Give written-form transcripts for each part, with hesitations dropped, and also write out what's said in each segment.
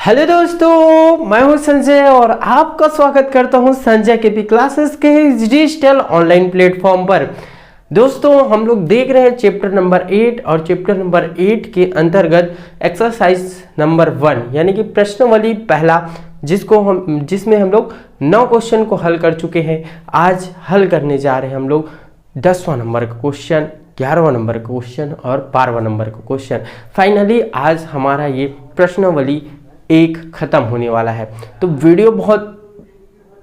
Hello दोस्तों, मैं हूं संजय और आपका स्वागत करता हूं संजय केपी क्लासेस के डिजिटल ऑनलाइन प्लेटफॉर्म पर। दोस्तों, हम लोग देख रहे हैं चैप्टर नंबर 8 और चैप्टर नंबर 8 के अंतर्गत एक्सरसाइज नंबर 1 यानी कि प्रश्नावली पहला, जिसमें हम लोग 9 क्वेश्चन को हल कर चुके हैं। आज हल करने जा रहे हैं हम लोग 10वां नंबर का क्वेश्चन, 11वां नंबर का क्वेश्चन और 12वां नंबर का क्वेश्चन। फाइनली आज हमारा ये प्रश्नावली एक खत्म होने वाला है। तो वीडियो बहुत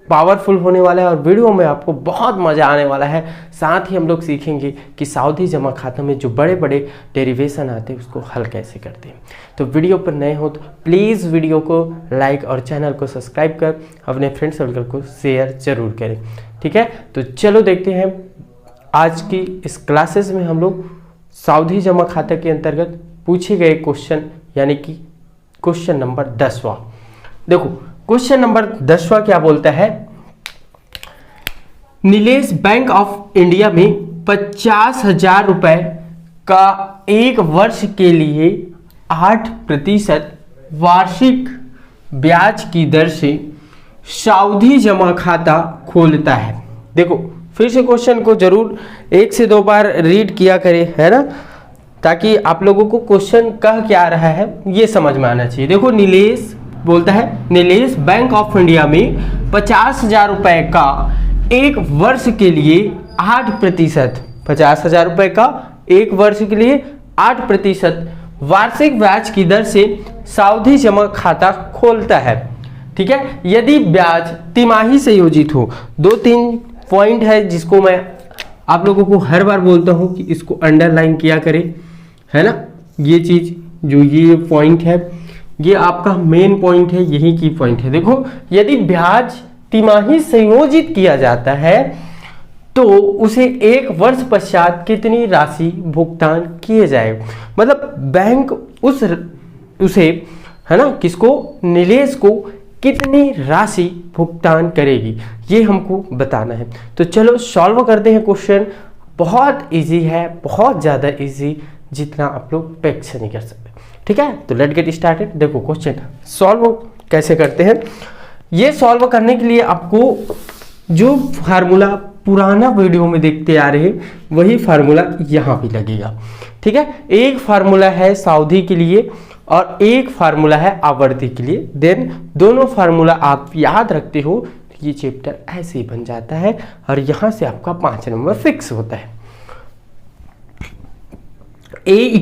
पावरफुल होने वाला है और वीडियो में आपको बहुत मज़ा आने वाला है। साथ ही हम लोग सीखेंगे कि सावधि जमा खाता में जो बड़े बड़े डेरिवेशन आते हैं उसको हल कैसे करते हैं। तो वीडियो पर नए हो तो प्लीज़ वीडियो को लाइक और चैनल को सब्सक्राइब कर अपने फ्रेंड सर्कल को शेयर जरूर करें। ठीक है, तो चलो देखते हैं आज की इस क्लासेस में हम लोग सावधि जमा खाता के अंतर्गत पूछे गए क्वेश्चन यानी कि क्वेश्चन नंबर 10वां। देखो क्वेश्चन नंबर 10वां क्या बोलता है। नीलेश बैंक ऑफ इंडिया में 50,000 रुपए का एक वर्ष के लिए 8% वार्षिक ब्याज की दर से सावधि जमा खाता खोलता है। देखो फिर से क्वेश्चन को जरूर 1 से 2 बार रीड किया करें, है ना, ताकि आप लोगों को क्वेश्चन कह क्या रहा है ये समझ में आना चाहिए। देखो नीलेश बोलता है, नीलेश बैंक ऑफ इंडिया में 50,000 रुपए का एक वर्ष के लिए 8%, 50,000 रुपए का एक वर्ष के लिए 8% वार्षिक ब्याज की दर से सावधि जमा खाता खोलता है। ठीक है, यदि ब्याज तिमाही से योजित हो। 2-3 पॉइंट है जिसको मैं आप लोगों को हर बार बोलता हूं कि इसको अंडरलाइन किया करें, है ना। ये चीज जो ये पॉइंट है ये आपका मेन पॉइंट है, यही की पॉइंट है। देखो यदि ब्याज तिमाही संयोजित किया जाता है तो उसे 1 वर्ष पश्चात कितनी राशि भुगतान किए जाए। मतलब बैंक उसे है ना, किसको, नीलेश को कितनी राशि भुगतान करेगी ये हमको बताना है। तो चलो सॉल्व करते हैं क्वेश्चन। बहुत इजी है, बहुत ज़्यादा इजी, जितना आप लोग पैक्स नहीं कर सकते। ठीक है, तो लेट गेट स्टार्टेड। देखो क्वेश्चन सॉल्व कैसे करते हैं। ये सॉल्व करने के लिए आपको जो फार्मूला पुराना वीडियो में देखते आ रहे हैं वही फार्मूला यहाँ भी लगेगा। ठीक है, एक फार्मूला है सावधि के लिए और एक फार्मूला है आवर्ती के लिए। देन दोनों फार्मूला आप याद रखते हो तो ये चैप्टर ऐसे ही बन जाता है और यहाँ से आपका 5 नंबर फिक्स होता है। A =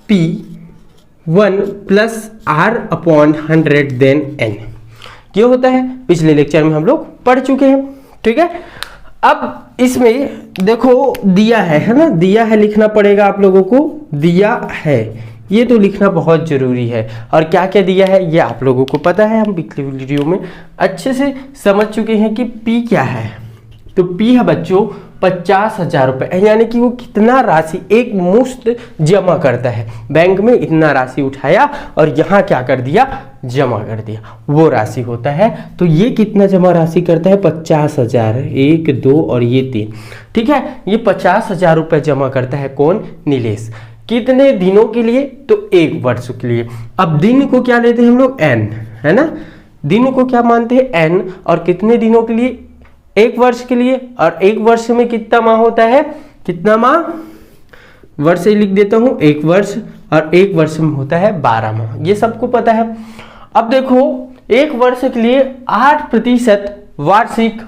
P1 + R/100 then N। ये होता है, पिछले लेक्चर में हम लोग पढ़ चुके हैं। ठीक है, अब इसमें देखो दिया है ना, दिया है लिखना पड़ेगा आप लोगों को। दिया है ये तो लिखना बहुत जरूरी है। और क्या क्या दिया है ये आप लोगों को पता है, हम पिछले वीडियो में अच्छे से समझ चुके हैं कि पी क्या है। तो पी है बच्चों 50,000 रुपए, यानी कि वो कितना राशि एक मुश्त जमा करता है। बैंक में इतना राशि उठाया और यहाँ क्या कर दिया, जमा कर दिया, वो राशि होता है। तो ये कितना जमा राशि करता है, 50,000, 1, 2 और ये 3। ठीक है, ये 50,000 रुपए जमा करता है कौन, नीलेश। कितने दिनों के लिए, तो 1 वर्ष के लिए। अब दिन को क्या लेते हैं हम लोग, n, है ना। दिन को क्या मानते हैं, n, और कितने दिनों के लिए, 1 वर्ष के लिए। और 1 वर्ष में कितना माह होता है, कितना माह, वर्ष से लिख देता हूं, 1 वर्ष, और 1 वर्ष में होता है 12 माह, ये सबको पता है। अब देखो 1 वर्ष के लिए 8% वार्षिक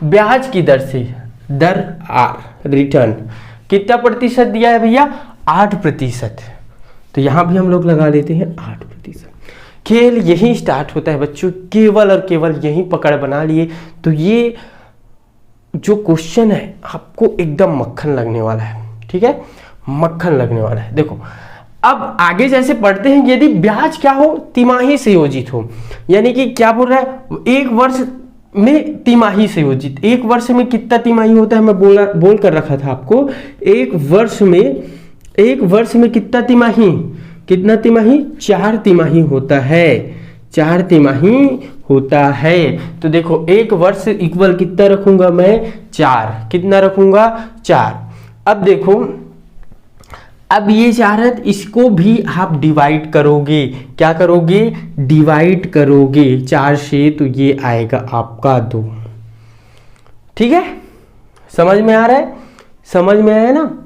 ब्याज की दर से, दर R रिटर्न कितना प्रतिशत दिया है भैया, 8%। तो यहां भी हम लोग लगा लेते हैं 8%। खेल यही स्टार्ट होता है बच्चों, केवल और केवल यही पकड़ बना लिए तो ये जो क्वेश्चन है आपको एकदम मक्खन लगने वाला है। ठीक है, मक्खन लगने वाला है। देखो अब आगे जैसे पढ़ते हैं, यदि ब्याज क्या हो, तिमाही से योजित हो, यानी कि क्या बोल रहा है, 1 वर्ष में तिमाही से योजित। 1 वर्ष में कितना तिमाही होता है, मैं बोल कर रखा था आपको। 1 वर्ष में कितना तिमाही, कितना तिमाही, 4 तिमाही होता है, 4 तिमाही होता है। तो देखो 1 वर्ष इक्वल कितना रखूंगा मैं, 4, कितना रखूंगा, 4। अब देखो अब ये 4 है, इसको भी आप डिवाइड करोगे, क्या करोगे, डिवाइड करोगे 4 से, तो ये आएगा आपका 2। ठीक है, समझ में आ रहा है, समझ में आया ना,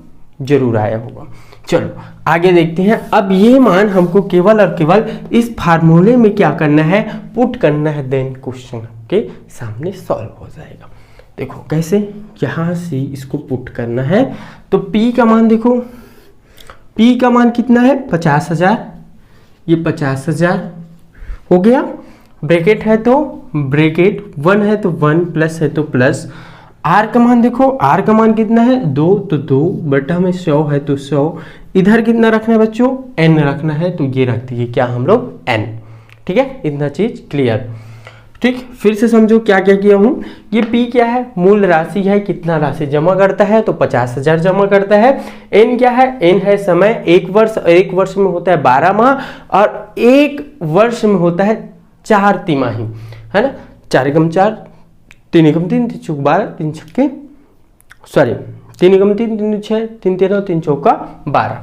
जरूर आया होगा। चलो आगे देखते हैं। अब ये मान हमको केवल और केवल इस फार्मूले में क्या करना है, पुट करना है, देन क्वेश्चन के सामने सॉल्व हो जाएगा। देखो कैसे, यहां से इसको पुट करना है, तो P का मान देखो, P का मान कितना है 50,000, ये 50,000 हो गया, ब्रैकेट है तो ब्रैकेट, 1 है तो 1, प्लस है तो प्लस। R का मान देखो, R का मान कितना है 2, तो 2 बटा में 100 है तो 100, इधर कितना रखना है बच्चों, n रखना है, तो ये रख दिए क्या हम लोग n। ठीक है, इतना चीज क्लियर। ठीक, फिर से समझो क्या क्या किया हूं। ये P क्या है, मूल राशि है, कितना राशि जमा करता है, तो 50,000 जमा करता है। n क्या है, n है समय, 1 वर्ष, 1 वर्ष में होता है 12 माह, और 1 वर्ष में होता है 4 तिमाही, है ना। 4 एकम 4, 3 एकम 3, 3 चौक 12, 3 छक्के, सॉरी 3 एकम 3, 3 6, 3 13, 3 चौका 12।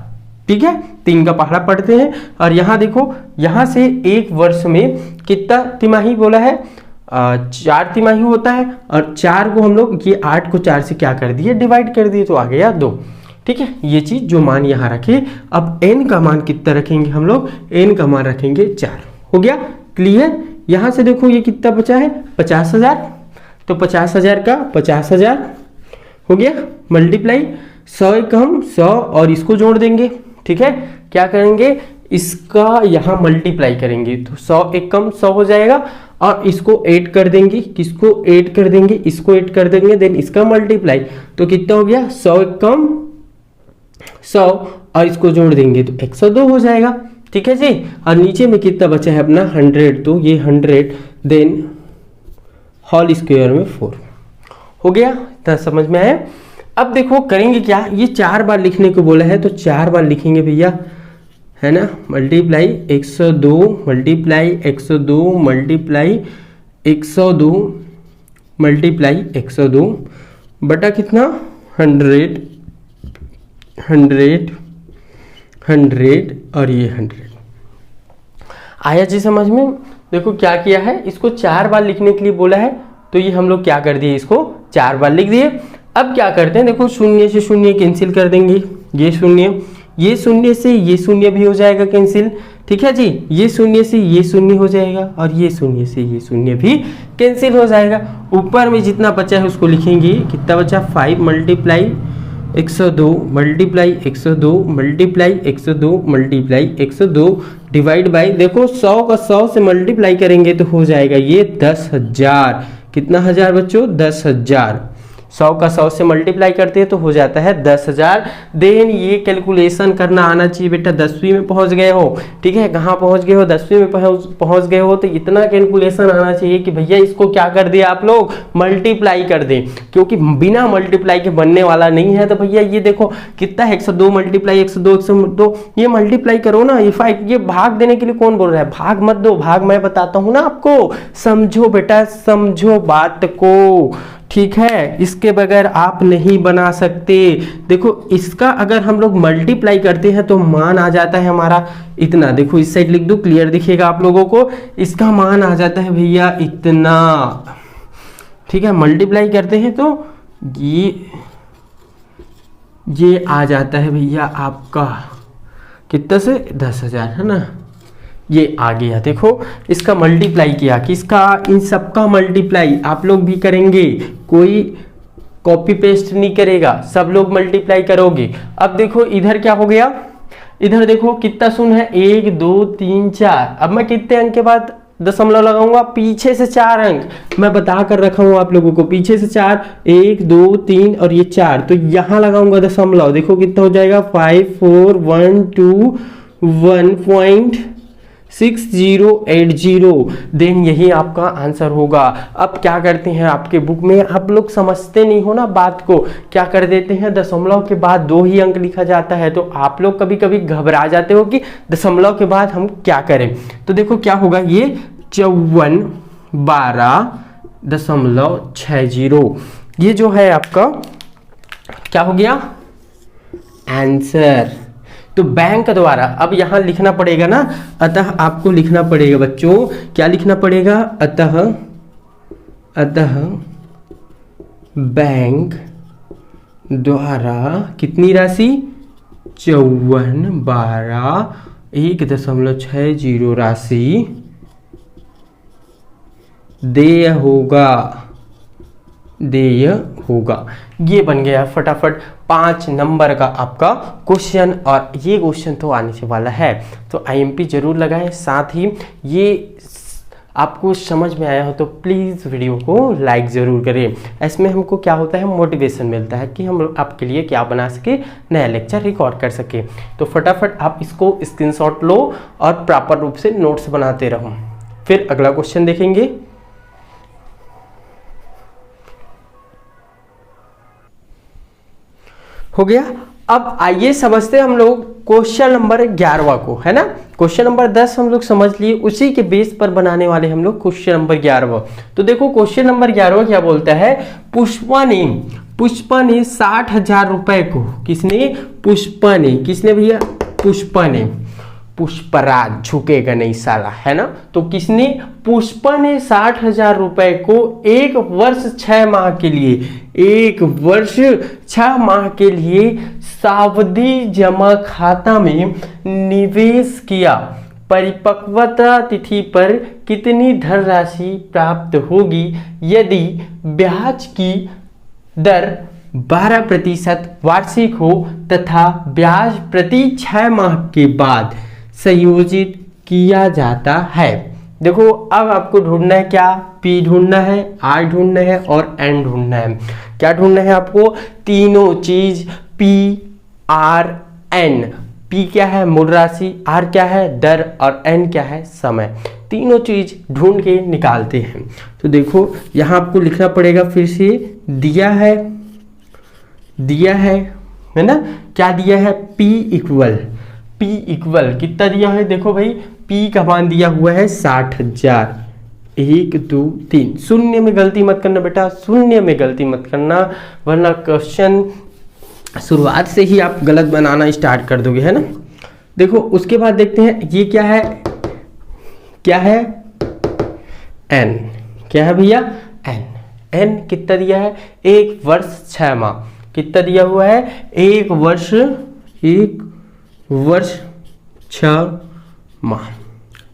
ठीक है, 3 का पहाड़ा पढ़ते हैं। और यहाँ देखो, यहाँ से 1 वर्ष में कितना तिमाही बोला है, 4 तिमाही होता है, और 4 को हम लोग, ये 8 को 4 से क्या कर दिए, डिवाइड कर दिए, तो आ गया 2। ठीक है, ये चीज जो मान यहाँ रखे। अब n का मान कितना रखेंगे हम लोग, n का मान रखेंगे 4। हो गया क्लियर। यहाँ से देखो ये कितना बचा है 50,000, तो 50,000 का 50,000 हो गया, मल्टीप्लाई 100 एकम 100, और इसको जोड़ देंगे। ठीक है, क्या करेंगे, इसका यहाँ मल्टीप्लाई करेंगे, तो 100 एकम 100 हो जाएगा, और इसको ऐड कर देंगे, किसको ऐड कर देंगे, इसको ऐड कर देंगे, देन इसका मल्टीप्लाई, तो कितना हो गया 100 एकम 100, और इसको जोड़ देंगे तो 102 हो जाएगा। ठीक है जी, और नीचे में कितना बचा है अपना 100, तो ये 100 देन होल स्क्वायर में 4 हो गया। इतना समझ में आया। अब देखो करेंगे क्या, ये 4 बार लिखने को बोला है, तो 4 बार लिखेंगे भैया, है ना, मल्टीप्लाई 102 मल्टीप्लाई 102 मल्टीप्लाई 102 मल्टीप्लाई 102 बटा कितना 100 100 100 और ये 100। आया जी समझ में। देखो क्या किया है, इसको 4 बार लिखने के लिए बोला है, तो ये हम लोग क्या कर दिए, इसको 4 बार लिख दिए। अब क्या करते हैं, देखो 0 से 0 कैंसिल कर देंगे, ये 0, ये 0 से ये 0 भी हो जाएगा कैंसिल। ठीक है जी, ये 0 से ये 0 हो जाएगा, और ये 0 से ये 0 भी कैंसिल हो जाएगा। ऊपर में जितना बचा है उसको लिखेंगे, कितना बचा 5 multiply 102 multiply 102 multiply 102 multiply 102 divide by, देखो 100 का 100 से मल्टीप्लाई करेंगे तो हो जाएगा ये 10,000। कितना हजार बच्चों, 10,000। 100 का 100 से मल्टीप्लाई करते हैं तो हो जाता है 10,000। देन ये कैलकुलेशन करना आना चाहिए बेटा, 10वीं में पहुंच गए हो। ठीक है, कहाँ पहुंच गए हो, 10वीं में पहुंच गए हो, तो इतना कैलकुलेशन आना चाहिए कि भैया इसको क्या कर दिया आप लोग, मल्टीप्लाई कर दें, क्योंकि बिना मल्टीप्लाई के बनने वाला नहीं है। तो भैया ये देखो कितना है 102 मल्टीप्लाई 102 102, ये मल्टीप्लाई करो ना, ये भाग देने के लिए कौन बोल रहा है, भाग मत दो, भाग मैं बताता हूं ना आपको, समझो बेटा, समझो बात को। ठीक है, इसके बगैर आप नहीं बना सकते। देखो इसका अगर हम लोग मल्टीप्लाई करते हैं तो मान आ जाता है हमारा इतना, देखो इस साइड लिख दो, क्लियर दिखेगा आप लोगों को, इसका मान आ जाता है भैया इतना। ठीक है, मल्टीप्लाई करते हैं तो ये आ जाता है भैया आपका कितना से 10,000, है ना, ये आ गया। देखो इसका मल्टीप्लाई किया, किसका, इन सबका मल्टीप्लाई आप लोग भी करेंगे, कोई कॉपी पेस्ट नहीं करेगा, सब लोग मल्टीप्लाई करोगे। अब देखो इधर क्या हो गया, इधर देखो कितना शून्य है, 1 2 3 4। अब मैं कितने अंक के बाद दशमलव लगाऊंगा, पीछे से 4 अंक मैं बता कर रखा हूं आप लोगों को, पीछे से 4, 1 2 3 और ये 4, तो यहां लगाऊंगा दशमलव। देखो कितना हो जाएगा 5 4 1 2 1.6080, देन यही आपका आंसर होगा। अब क्या करते हैं, आपके बुक में आप लोग समझते नहीं हो ना बात को, क्या कर देते हैं, दशमलव के बाद 2 ही अंक लिखा जाता है, तो आप लोग कभी कभी घबरा जाते हो कि दशमलव के बाद हम क्या करें। तो देखो क्या होगा, ये 54.12.60, ये जो है आपका क्या हो गया आंसर। तो बैंक द्वारा, अब यहाँ लिखना पड़ेगा ना, अतः आपको लिखना पड़ेगा बच्चों, क्या लिखना पड़ेगा, अतः बैंक द्वारा कितनी राशि, 54,12,1.60 राशि देय होगा। ये बन गया फटाफट 5 नंबर का आपका क्वेश्चन, और ये क्वेश्चन तो आने से वाला है, तो आईएमपी जरूर लगाएं। साथ ही ये आपको समझ में आया हो तो प्लीज़ वीडियो को लाइक ज़रूर करें। इसमें हमको क्या होता है, मोटिवेशन मिलता है कि हम आपके लिए क्या बना सके, नया लेक्चर रिकॉर्ड कर सके। तो फटाफट आप इसको स्क्रीनशॉट लो और प्रॉपर रूप से नोट्स बनाते रहो। फिर अगला क्वेश्चन देखेंगे। हो गया। अब आइए समझते हैं हम लोग क्वेश्चन नंबर 11 को, है ना। क्वेश्चन नंबर 10 हम लोग समझ लिए, उसी के बेस पर बनाने वाले हम लोग क्वेश्चन नंबर 11। तो देखो क्वेश्चन नंबर 11 क्या बोलता है, पुष्पा ने 60,000 रुपए को, किसने भैया, पुष्पा ने, पुष्पराज झुकेगा नहीं साला, है ना। तो किसने, पुष्पा ने 60,000 रुपए को 1 वर्ष 6 माह के लिए, 1 वर्ष 6 माह के लिए सावधि जमा खाता में निवेश किया। परिपक्वता तिथि पर कितनी धनराशि प्राप्त होगी यदि ब्याज की दर 12% वार्षिक हो तथा ब्याज प्रति 6 माह के बाद संयोजित किया जाता है। देखो अब आपको ढूंढना है क्या, P ढूंढना है, R ढूंढना है और N ढूंढना है। क्या ढूंढना है आपको, तीनों चीज P R N। P क्या है, मूल राशि, R क्या है, दर, और N क्या है, समय। तीनों चीज ढूंढ के निकालते हैं। तो देखो यहाँ आपको लिखना पड़ेगा, फिर से दिया है ना, क्या दिया है, P इक्वल कितना दिया है, देखो भाई P का मान दिया हुआ है 60,000। 1 2 3, शून्य में गलती मत करना बेटा, शून्य में गलती मत करना, वरना क्वेश्चन शुरुआत से ही आप गलत बनाना स्टार्ट कर दोगे, है ना। देखो उसके बाद देखते हैं ये क्या है N, क्या है भैया, N कितना दिया है, 1 वर्ष 6 माह। कितना दिया हुआ है, 1 वर्ष 6 माह,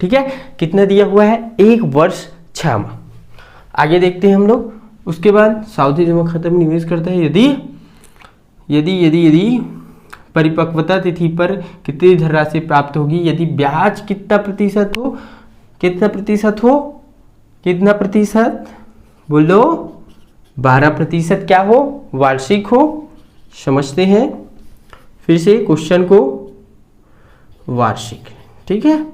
ठीक है। कितना दिया हुआ है, 1 वर्ष 6 माह। आगे देखते हैं हम लोग। उसके बाद सावधि जमा खाता में निवेश करता है यदि परिपक्वता तिथि पर कितनी धनराशि प्राप्त होगी यदि ब्याज कितना प्रतिशत बोलो, 12% क्या हो, वार्षिक हो। समझते हैं फिर से क्वेश्चन को, वार्षिक, ठीक है,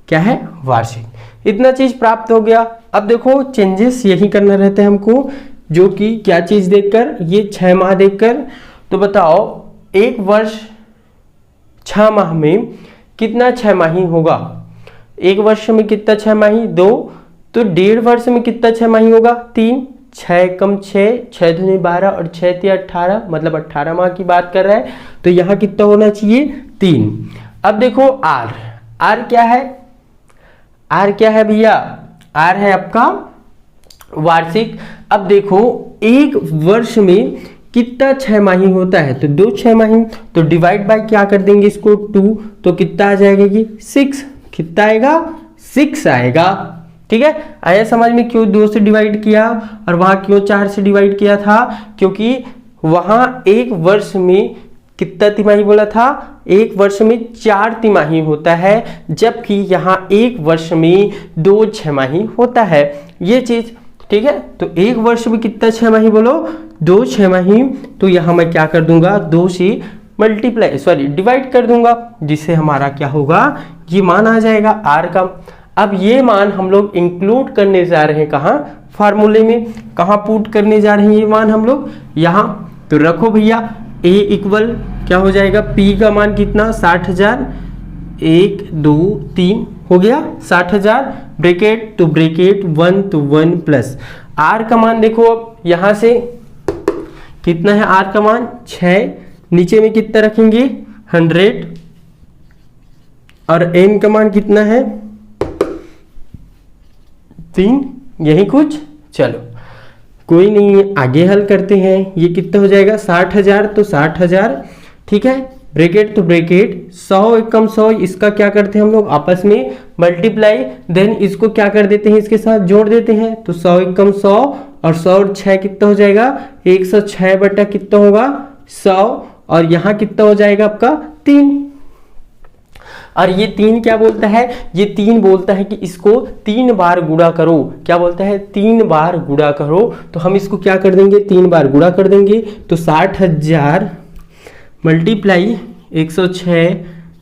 क्या है, वार्षिक। इतना चीज प्राप्त हो गया। अब देखो चेंजेस यही करना रहता है हमको, जो कि क्या चीज देखकर, ये 6 माह देखकर। तो बताओ 1 वर्ष 6 माह में कितना 6 माही होगा, 1 वर्ष में कितना 6 माही, 2, तो 1.5 वर्ष में कितना 6 माही होगा, 3, 6 कम 6, 6 दूनी 12 और 6 3 18, मतलब 18 माह की बात कर रहा है। तो यहाँ कितना होना चाहिए, 3। अब देखो R क्या है भैया, R है आपका वार्षिक। अब देखो 1 वर्ष में कितना 6 माही होता है, तो 2 6 माही, तो डिवाइड बाय क्या कर देंगे इसको, 2, तो कितना आ जाएगा ये 6, कितना आएगा, 6 आएगा, ठीक है। आया समझ में, क्यों 2 से डिवाइड किया और वहां क्यों 4 से डिवाइड किया था, क्योंकि वहां 1 वर्ष में कितना तिमाही बोला था, 1 वर्ष में 4 तिमाही होता है, जबकि यहाँ 1 वर्ष में 2 छमाही होता है, ये चीज, ठीक है। तो 1 वर्ष में कितना 6 माही बोलो, 2 छमाही। तो यहाँ मैं क्या कर दूंगा, 2 से डिवाइड कर दूंगा, जिससे हमारा क्या होगा, ये मान आ जाएगा R का। अब ये मान हम लोग इंक्लूड करने जा रहे हैं कहाँ, फार्मूले में। कहाँ पुट करने जा रहे हैं ये मान हम लोग, यहाँ। तो रखो भैया A इक्वल क्या हो जाएगा, P का मान कितना, 60,000, 1 2 3 हो गया 60,000, ब्रैकेट तो ब्रैकेट 1 तो 1 प्लस R का मान देखो, अब यहाँ से कितना है R का मान, 6, नीचे में कितना रखेंगे, 100, और n का मान कितना है 3, यही कुछ। चलो कोई नहीं, आगे हल करते हैं। ये कितना हो जाएगा 60,000, तो 60,000 ठीक है, ब्रैकेट तो ब्रैकेट 100 एकम 100, इसका क्या करते हैं हम लोग आपस में मल्टीप्लाई, देन इसको क्या कर देते हैं इसके साथ जोड़ देते हैं, तो 100 एकम 100 और 100 और 6 कितना हो जाएगा 106 बटा कितना होगा 100, और यहाँ कितना हो जाएगा आपका 3। और ये 3 क्या बोलता है, ये 3 बोलता है कि इसको 3 बार गुणा करो। क्या बोलता है 3 बार गुणा करो, तो हम इसको क्या कर देंगे 3 बार गुणा कर देंगे, तो 60,000 multiply 106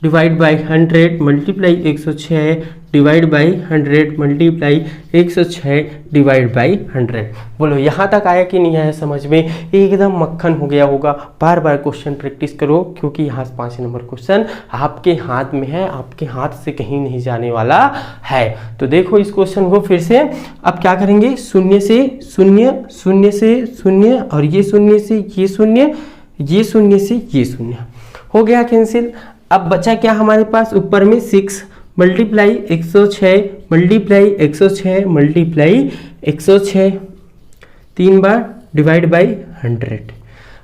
divide by 100 multiply 106 divide by 100 multiply 106 divide by 100। बोलो यहाँ तक आया कि नहीं आया समझ में, एकदम मक्खन हो गया होगा। बार बार क्वेश्चन प्रैक्टिस करो, क्योंकि यहाँ 5 नंबर क्वेश्चन आपके हाथ में है, आपके हाथ से कहीं नहीं जाने वाला है। तो देखो इस क्वेश्चन को फिर से, अब क्या करेंगे 0 से 0, 0 से 0 और ये 0 से ये 0, ये 0 से ये 0 हो गया कैंसिल। अब बचा क्या हमारे पास ऊपर में 6 multiply 106 multiply 106 multiply 106 3 bar divide by 100।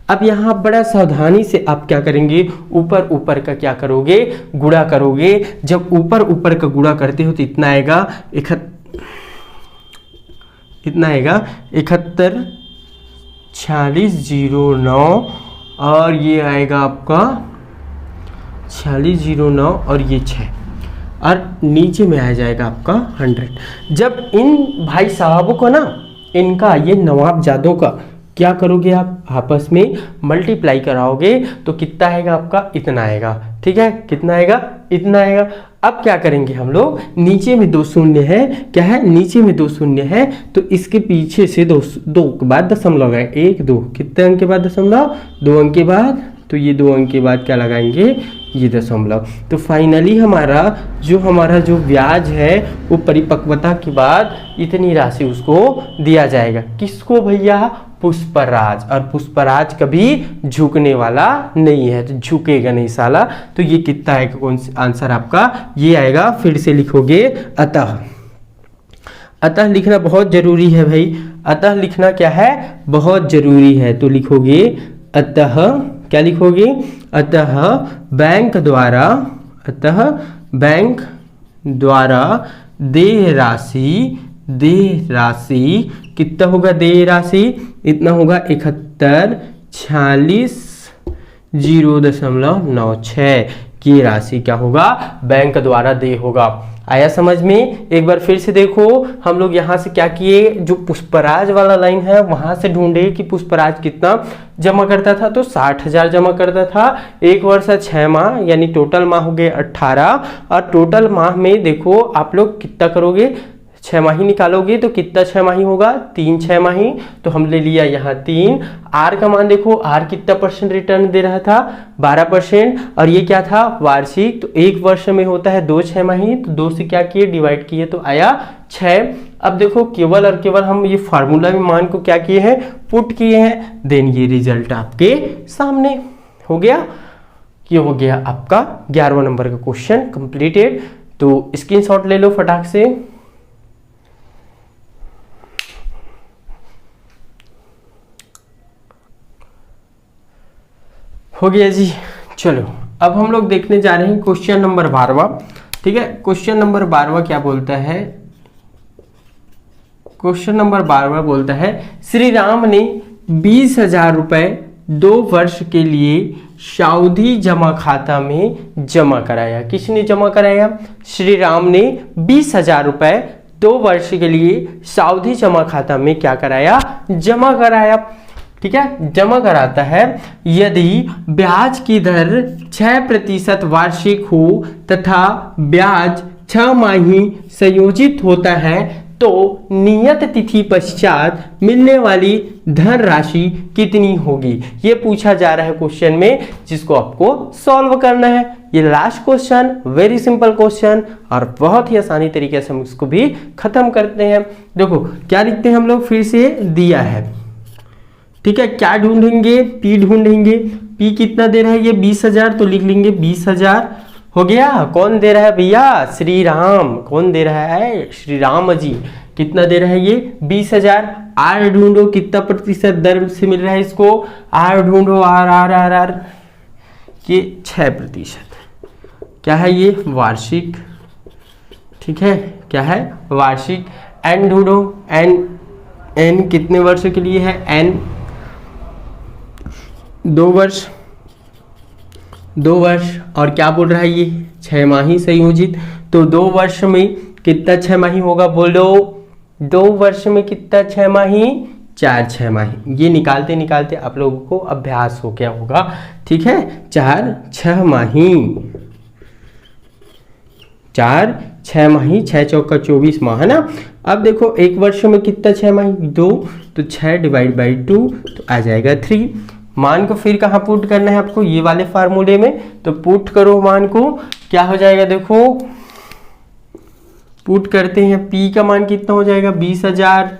अब यहाँ बड़ा सावधानी से आप क्या करेंगे, ऊपर ऊपर का क्या करोगे गुणा करोगे। जब ऊपर ऊपर का गुणा करते हो तो इतना आएगा 71 4609 और ये आएगा आपका 4609 और ये 6 और नीचे में आ जाएगा आपका 100। जब इन भाई साहबों को ना, इनका ये नवाबजादों का क्या करोगे आप आपस में मल्टीप्लाई कराओगे तो कितना आएगा आपका इतना आएगा। ठीक है, कितना आएगा इतना आएगा। अब क्या करेंगे हम लोग, नीचे में 2 शून्य है, क्या है नीचे में 2 शून्य है, तो इसके पीछे से 2 के बाद दशमलव है 1 2, कितने अंक के बाद दशमलव 2 अंक के बाद, तो ये 2 अंक के बाद क्या लगाएंगे ये दशमलव। तो फाइनली हमारा जो ब्याज है वो परिपक्वता के बाद इतनी राशि उसको दिया जाएगा। किसको भैया, पुष्पराज। और पुष्पराज कभी झुकने वाला नहीं है, तो झुकेगा नहीं साला। तो ये कितना आएगा, कौन सा आंसर आपका ये आएगा। फिर से लिखोगे अतः, अतः लिखना बहुत जरूरी है भाई, अतः लिखना क्या है बहुत जरूरी है। तो लिखोगे अतः, क्या लिखोगे अतः बैंक द्वारा देय राशि कितना होगा, देय राशि इतना होगा 71 46 0.96 की राशि क्या होगा बैंक द्वारा देय होगा। आया समझ में। एक बार फिर से देखो, हम लोग यहाँ से क्या किए, जो पुष्पराज वाला लाइन है वहां से ढूंढे कि पुष्पराज कितना जमा करता था, तो 60,000 जमा करता था 1 वर्ष 6 माह, यानी टोटल माह हो गए 18। और टोटल माह में देखो आप लोग कितना करोगे, 6 माही निकालोगे तो कितना 6 माही होगा 3 6 माही। तो हम ले लिया यहाँ 3। आर का मान देखो, आर कितना परसेंट रिटर्न दे रहा था 12%, और ये क्या था वार्षिक। तो 1 वर्ष में होता है 2 6 माही, तो 2 से क्या किए डिवाइड किए तो आया 6। अब देखो केवल और केवल हम ये फार्मूला में मान को क्या किए हैं पुट किए हैं, देन ये रिजल्ट आपके सामने हो गया। ये हो गया आपका 11वां नंबर का क्वेश्चन कंप्लीटेड। तो स्क्रीनशॉट ले लो फटाक से। हो गया जी। चलो अब हम लोग देखने जा रहे हैं क्वेश्चन नंबर 12वां। ठीक है, क्वेश्चन नंबर 12वां क्या बोलता है, क्वेश्चन नंबर 12वां बोलता है श्री राम ने 20,000 रुपए 2 वर्ष के लिए सावधि जमा खाता में जमा कराया। किसने जमा कराया, श्री राम ने 20,000 रुपए 2 वर्ष के लिए सावधि जमा खाता में क्या कराया, जमा कराया। ठीक है, जमा कराता है। यदि ब्याज की दर 6% वार्षिक हो तथा ब्याज 6 माही संयोजित होता है तो नियत तिथि पश्चात मिलने वाली धन राशि कितनी होगी। ये पूछा जा रहा है क्वेश्चन में, जिसको आपको सॉल्व करना है। ये last question, very simple question और बहुत ही आसानी तरीके से हम इसको भी खत्म करते हैं। देखो क्या लिखते हैं हम लोग, फिर से दिया है। ठीक है, क्या ढूंढेंगे, पी ढूंढेंगे। पी कितना दे रहा है ये 20,000, तो लिख लेंगे 20,000 हो गया। कौन दे रहा है भैया? श्री राम। कौन दे रहा है? श्री राम जी। कितना दे रहा है ये? 20,000। आर ढूंढो, कितना प्रतिशत दर से मिल रहा है इसको? आर ढूंढो, आर आर आर आर, ये 6%। क्या है ये? वार्षिक। ठीक है, क्या है? वार्षिक। एन ढूंढो, एन, एन कितने वर्ष के लिए है? एन 2 वर्ष, 2 वर्ष। और क्या बोल रहा है ये? 6 माही संयोजित। तो 2 वर्ष में कितना 6 माही होगा? बोलो, 2 वर्ष में कितना 6 माही? 4 6 माही। ये निकालते निकालते आप लोगों को अभ्यास हो गया होगा। ठीक है, 4 6 माही, 4 6 माही, 6 चौका 24 माह, है ना। अब देखो 1 वर्ष में कितना 6 माही? 2, तो 6 डिवाइड बाई 2 तो आ जाएगा 3। मान को फिर कहाँ पुट करना है आपको? ये वाले फार्मूले में। तो पुट करो मान को, क्या हो जाएगा? देखो पुट करते हैं, P का मान कितना हो जाएगा? 20,000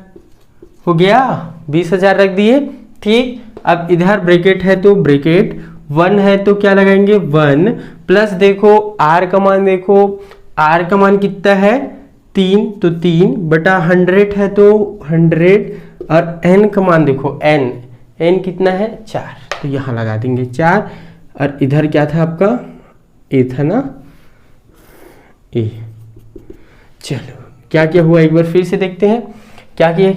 हो गया। 20,000 रख दिए। ठीक, अब इधर ब्रैकेट है तो ब्रैकेट 1 है तो क्या लगाएंगे? 1 प्लस देखो R का मान, देखो R का मान कितना है? 3, तो 3 बटा 100 है तो 100। और N का मान देखो, N कितना है? 4, तो यहाँ लगा देंगे 4। और इधर क्या था आपका? A था ना, A। चलो क्या क्या हुआ एक बार फिर से देखते हैं। क्या किया?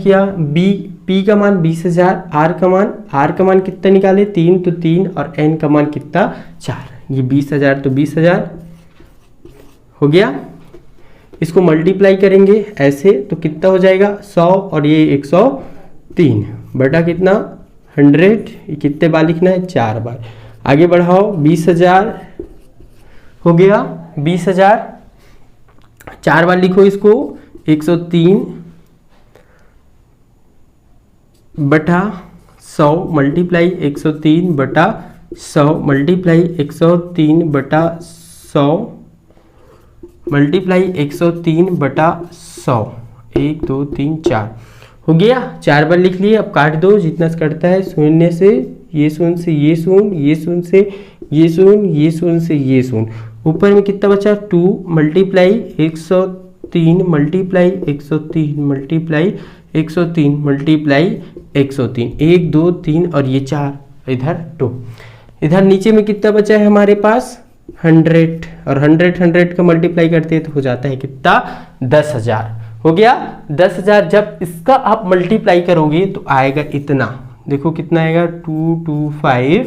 P का मान 20,000, R का मान कितना निकाले? 3, तो 3। और N का मान कितना? 4। ये 20,000 तो 20,000 हो गया। इसको मल्टीप्लाई करेंगे ऐसे तो कितना हो जाएगा? 100 और ये 103 बटा कितना? 100। कितने बार लिखना है? 4 बार। आगे बढ़ाओ, 20,000 हो गया। 20,000 4 बार लिखो इसको, 103 बटा 100 मल्टीप्लाई 103 बटा 100 मल्टीप्लाई 103 बटा 100 मल्टीप्लाई 103 बटा 100। 1 2 3 4 हो गया। 4 बार लिख लिए। अब काट दो, जितना कटता है शून्य से ये शून्य से ये शून्य, ये शून्य से ये शून्य, ये शून्य से ये शून्य। ऊपर में कितना बचा? 2 मल्टीप्लाई 103 मल्टीप्लाई 103 मल्टीप्लाई 103 मल्टीप्लाई 103। 1 2 3 और ये 4, इधर 2। इधर नीचे में कितना बचा है हमारे पास? 100। और 100 का मल्टीप्लाई करते हैं तो हो जाता है कितना? 10,000 हो गया। 10,000 जब इसका आप मल्टीप्लाई करोगे तो आएगा इतना। देखो कितना आएगा? 225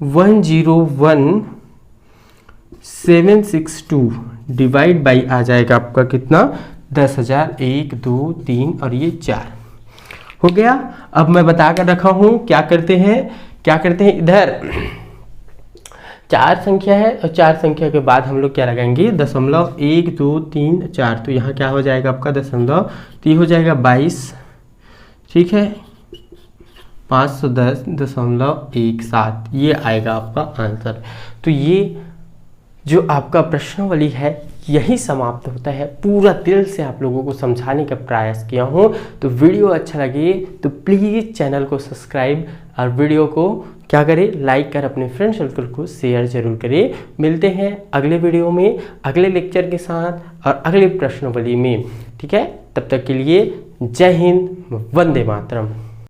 101,762 डिवाइड बाई आ जाएगा आपका कितना? 10,000। 1 2 3 और ये 4 हो गया। अब मैं बता कर रखा हूं क्या करते हैं इधर 4 संख्या है और 4 संख्या के बाद हम लोग क्या लगाएंगे? दशमलव। 1 2 3 4, तो यहाँ क्या हो जाएगा आपका? दशमलव, तो ये हो जाएगा 22। ठीक है, 510.17 ये आएगा आपका आंसर। तो ये जो आपका प्रश्नावली है यही समाप्त होता है। पूरा दिल से आप लोगों को समझाने का प्रयास किया हूँ। तो वीडियो अच्छा लगे तो प्लीज़ चैनल को सब्सक्राइब और वीडियो को क्या करें? लाइक कर अपने फ्रेंड सर्कल को शेयर जरूर करें। मिलते हैं अगले वीडियो में अगले लेक्चर के साथ और अगले प्रश्नावली में। ठीक है, तब तक के लिए जय हिंद, वंदे मातरम।